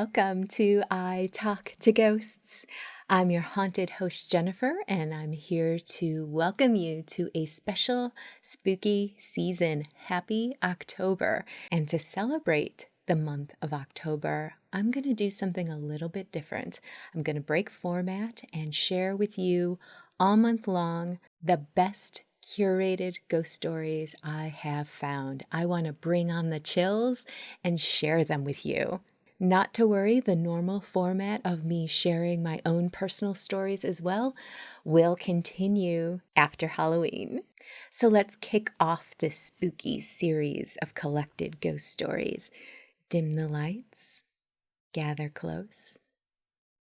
welcome to I Talk to Ghosts. I'm your haunted host, Jennifer, and I'm here to welcome you to a special spooky season. Happy October. And to celebrate the month of October, I'm going to do something a little bit different. I'm going to break format and share with you all month long the best curated ghost stories I have found. I want to bring on the chills and share them with you. Not to worry, the normal format of me sharing my own personal stories as well will continue after Halloween. So let's kick off this spooky series of collected ghost stories. Dim the lights, gather close.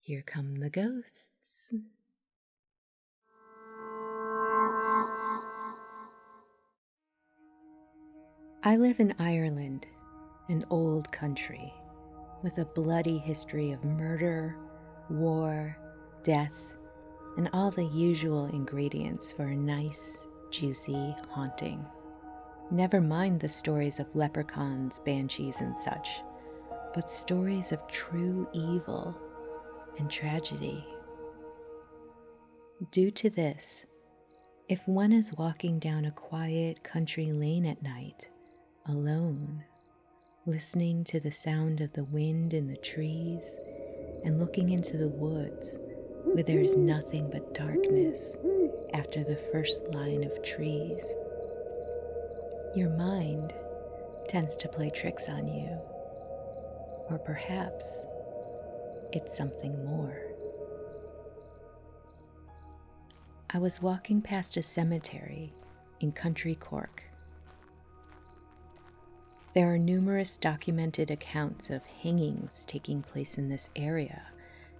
Here come the ghosts. I live in Ireland, an old country, with a bloody history of murder, war, death, and all the usual ingredients for a nice, juicy haunting. Never mind the stories of leprechauns, banshees, and such, but stories of true evil and tragedy. Due to this, if one is walking down a quiet country lane at night, alone, listening to the sound of the wind in the trees and looking into the woods where there is nothing but darkness after the first line of trees, your mind tends to play tricks on you. Or perhaps it's something more. I was walking past a cemetery in country Cork. There are numerous documented accounts of hangings taking place in this area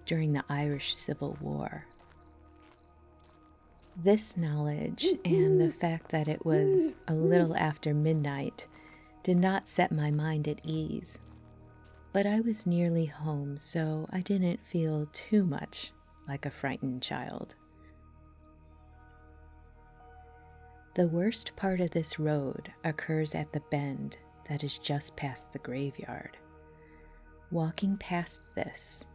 during the Irish Civil War. This knowledge and the fact that it was a little after midnight did not set my mind at ease, but I was nearly home, so I didn't feel too much like a frightened child. The worst part of this road occurs at the bend that is just past the graveyard. Walking past this,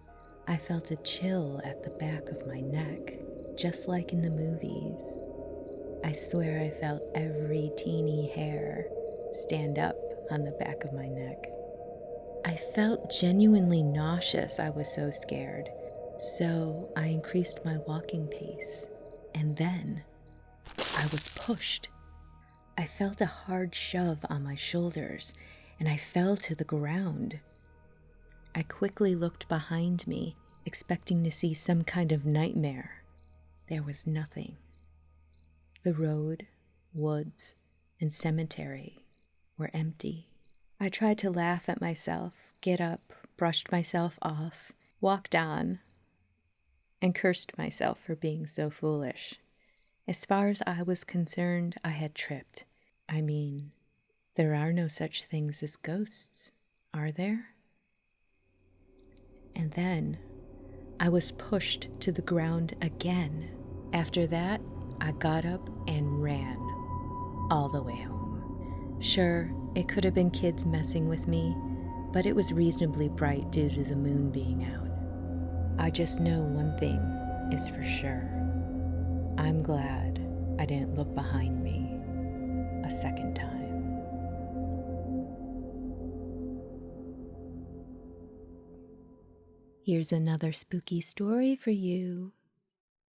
I felt a chill at the back of my neck, just like in the movies. I swear I felt every teeny hair stand up on the back of my neck. I felt genuinely nauseous. I was so scared. So I increased my walking pace, and then I was pushed. I felt a hard shove on my shoulders, and I fell to the ground. I quickly looked behind me, expecting to see some kind of nightmare. There was nothing. The road, woods, and cemetery were empty. I tried to laugh at myself, get up, brushed myself off, walked on, and cursed myself for being so foolish. As far as I was concerned, I had tripped. I mean, there are no such things as ghosts, are there? And then I was pushed to the ground again. After that, I got up and ran all the way home. Sure, it could have been kids messing with me, but it was reasonably bright due to the moon being out. I just know one thing is for sure. I'm glad I didn't look behind me a second time. Here's another spooky story for you.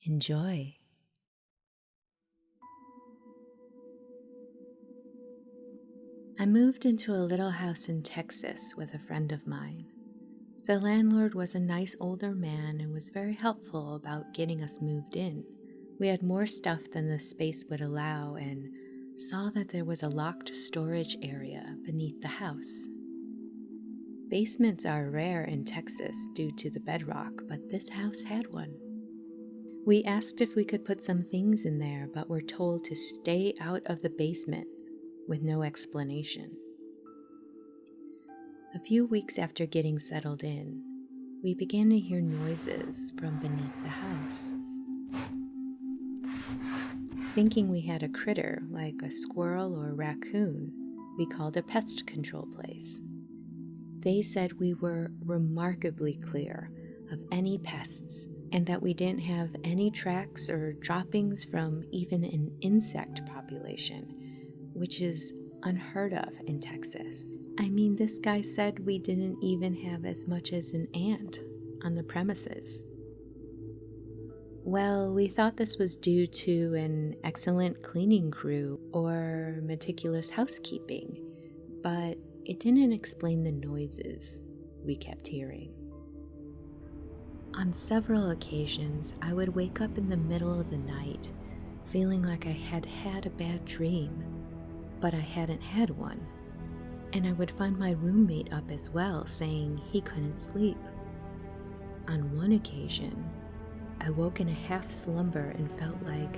Enjoy. I moved into a little house in Texas with a friend of mine. The landlord was a nice older man and was very helpful about getting us moved in. We had more stuff than the space would allow and saw that there was a locked storage area beneath the house. Basements are rare in Texas due to the bedrock, but this house had one. We asked if we could put some things in there, but were told to stay out of the basement with no explanation. A few weeks after getting settled in, we began to hear noises from beneath the house. Thinking we had a critter like a squirrel or a raccoon, we called a pest control place. They said we were remarkably clear of any pests and that we didn't have any tracks or droppings from even an insect population, which is unheard of in Texas. I mean, this guy said we didn't even have as much as an ant on the premises. Well, we thought this was due to an excellent cleaning crew or meticulous housekeeping, but it didn't explain the noises we kept hearing. On several occasions, I would wake up in the middle of the night feeling like I had had a bad dream, but I hadn't had one. And I would find my roommate up as well, saying he couldn't sleep. On one occasion, I woke in a half slumber and felt like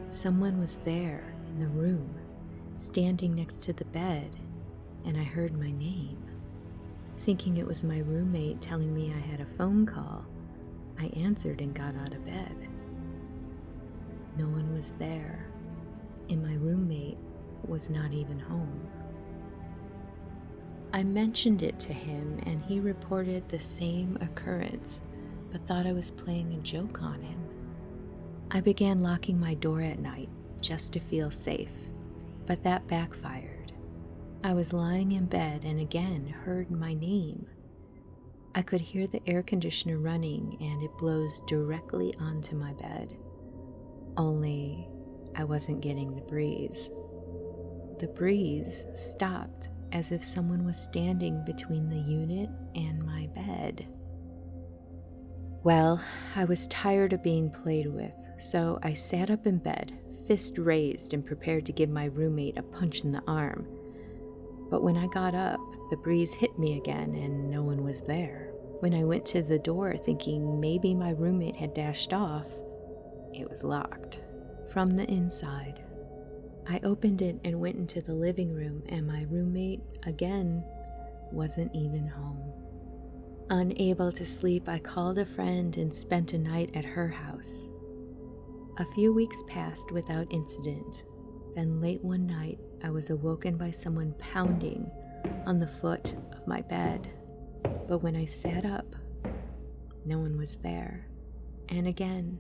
someone was there in the room, standing next to the bed, and I heard my name. Thinking it was my roommate telling me I had a phone call, I answered and got out of bed. No one was there, and my roommate was not even home. I mentioned it to him, and he reported the same occurrence, but thought I was playing a joke on him. I began locking my door at night just to feel safe, but that backfired. I was lying in bed and again heard my name. I could hear the air conditioner running and it blows directly onto my bed. Only I wasn't getting the breeze. The breeze stopped as if someone was standing between the unit and my bed. Well, I was tired of being played with, so I sat up in bed, fist raised and prepared to give my roommate a punch in the arm. But when I got up, the breeze hit me again and no one was there. When I went to the door thinking maybe my roommate had dashed off, it was locked from the inside. I opened it and went into the living room, and my roommate, again, wasn't even home. Unable to sleep, I called a friend and spent a night at her house. A few weeks passed without incident. Then late one night, I was awoken by someone pounding on the foot of my bed. But when I sat up, no one was there. And again,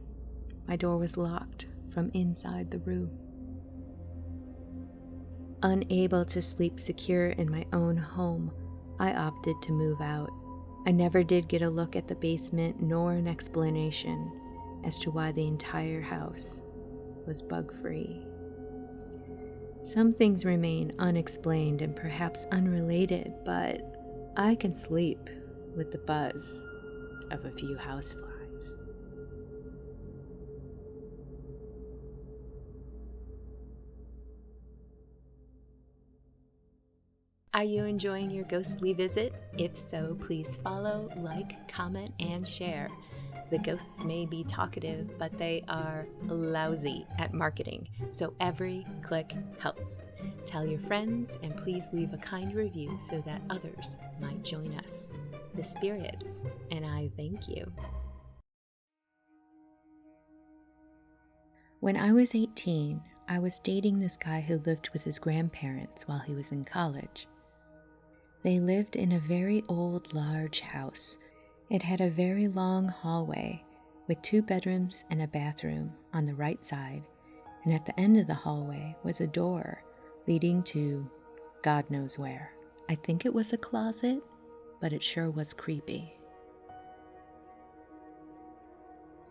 my door was locked from inside the room. Unable to sleep secure in my own home, I opted to move out. I never did get a look at the basement nor an explanation as to why the entire house was bug-free. Some things remain unexplained and perhaps unrelated, but I can sleep with the buzz of a few houseflies. Are you enjoying your ghostly visit? If so, please follow, like, comment, and share. The ghosts may be talkative, but they are lousy at marketing, so every click helps. Tell your friends, and please leave a kind review so that others might join us. The spirits, and I thank you. When I was 18, I was dating this guy who lived with his grandparents while he was in college. They lived in a very old, large house. It had a very long hallway with 2 bedrooms and a bathroom on the right side, and at the end of the hallway was a door leading to God knows where. I think it was a closet, but it sure was creepy.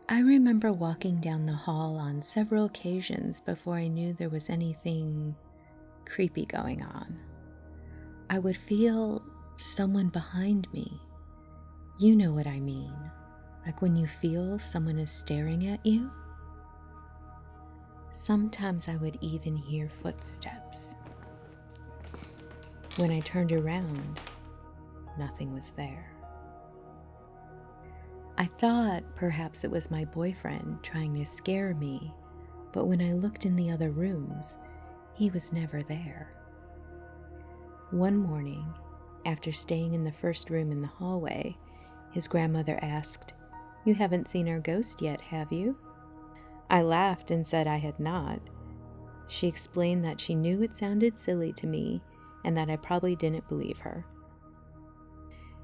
I remember walking down the hall on several occasions before I knew there was anything creepy going on. I would feel someone behind me. You know what I mean, like when you feel someone is staring at you. Sometimes I would even hear footsteps. When I turned around, nothing was there. I thought perhaps it was my boyfriend trying to scare me, but when I looked in the other rooms, he was never there. One morning, after staying in the first room in the hallway, his grandmother asked, "You haven't seen our ghost yet, have you?" I laughed and said I had not. She explained that she knew it sounded silly to me and that I probably didn't believe her.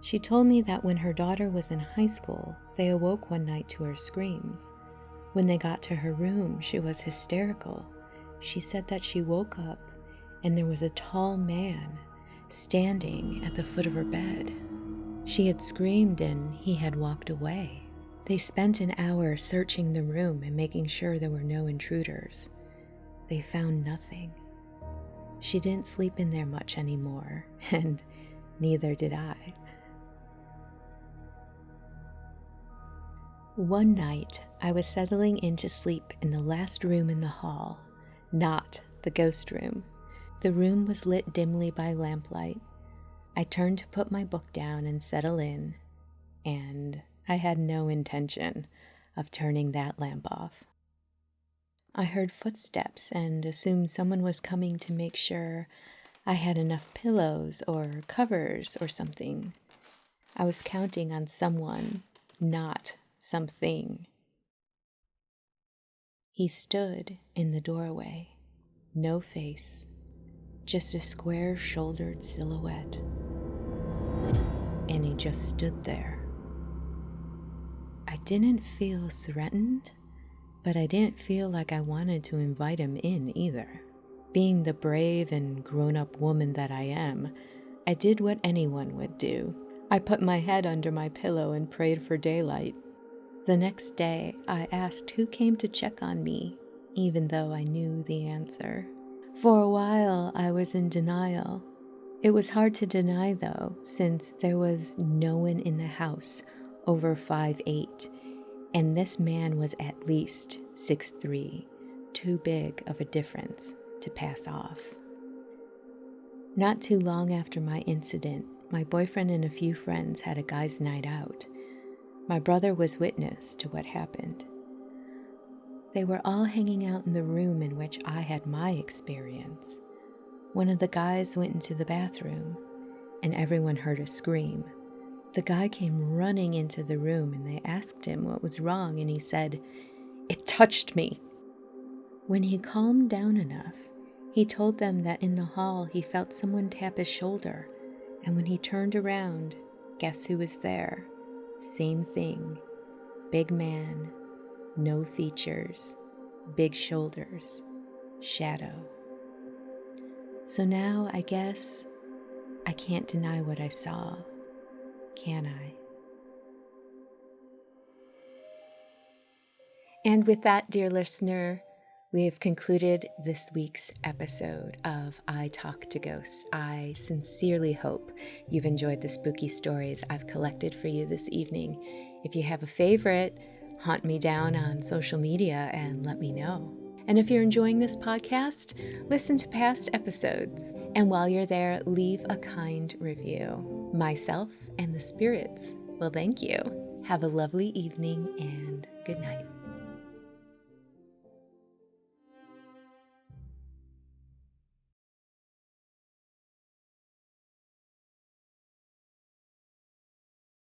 She told me that when her daughter was in high school, they awoke one night to her screams. When they got to her room, she was hysterical. She said that she woke up and there was a tall man standing at the foot of her bed. She had screamed and he had walked away. They spent an hour searching the room and making sure there were no intruders. They found nothing. She didn't sleep in there much anymore, and neither did I. One night, I was settling in to sleep in the last room in the hall, not the ghost room. The room was lit dimly by lamplight. I turned to put my book down and settle in, and I had no intention of turning that lamp off. I heard footsteps and assumed someone was coming to make sure I had enough pillows or covers or something. I was counting on someone, not something. He stood in the doorway, no face, just a square-shouldered silhouette. And he just stood there. I didn't feel threatened, but I didn't feel like I wanted to invite him in either. Being the brave and grown-up woman that I am, I did what anyone would do. I put my head under my pillow and prayed for daylight. The next day, I asked who came to check on me, even though I knew the answer. For a while, I was in denial. It was hard to deny, though, since there was no one in the house over 5'8", and this man was at least 6'3", too big of a difference to pass off. Not too long after my incident, my boyfriend and a few friends had a guys' night out. My brother was witness to what happened. They were all hanging out in the room in which I had my experience. One of the guys went into the bathroom, and everyone heard a scream. The guy came running into the room, and they asked him what was wrong, and he said, "It touched me." When he calmed down enough, he told them that in the hall he felt someone tap his shoulder, and when he turned around, guess who was there? Same thing. Big man, no features, big shoulders, shadow. So now I guess I can't deny what I saw, can I? And with that, dear listener, we have concluded this week's episode of I Talk to Ghosts. I sincerely hope you've enjoyed the spooky stories I've collected for you this evening. If you have a favorite, hunt me down on social media and let me know. And if you're enjoying this podcast, listen to past episodes. And while you're there, leave a kind review. Myself and the spirits will thank you. Have a lovely evening and good night.